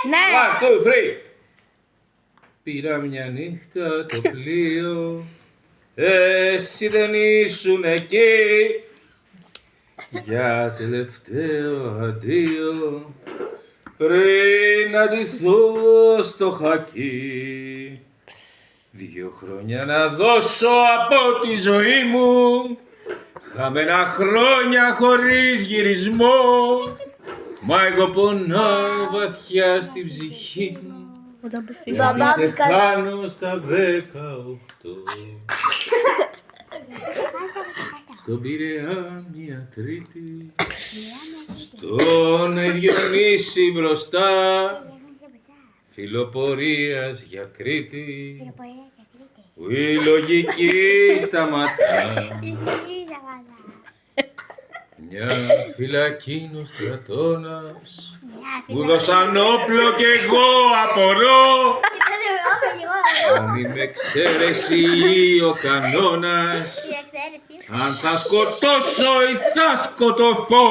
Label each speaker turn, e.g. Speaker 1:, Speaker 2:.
Speaker 1: Ναι.
Speaker 2: 1, 2, 3. Πήρα μια νύχτα το πλοίο, εσύ δεν ήσουν εκεί, για τελευταίο αντίο, πριν αντιθώ στο χακί. 2 χρόνια να δώσω από τη ζωή μου, χαμένα χρόνια χωρίς γυρισμό, μα εγώ πονάω βαθιά στη ψυχή μου, γιατί σε χάνω στα 18. Στον Πειραιά μια Τρίτη, στον Διονύση μπροστά, φιλοπορίας για Κρήτη, που η λογική σταματά. Μια φυλακή στρατώνας, μου δώσαν όπλο κι εγώ απορώ, αν είμαι εξαίρεση ή ο κανόνας, αν θα σκοτώσω ή θα σκοτωθώ.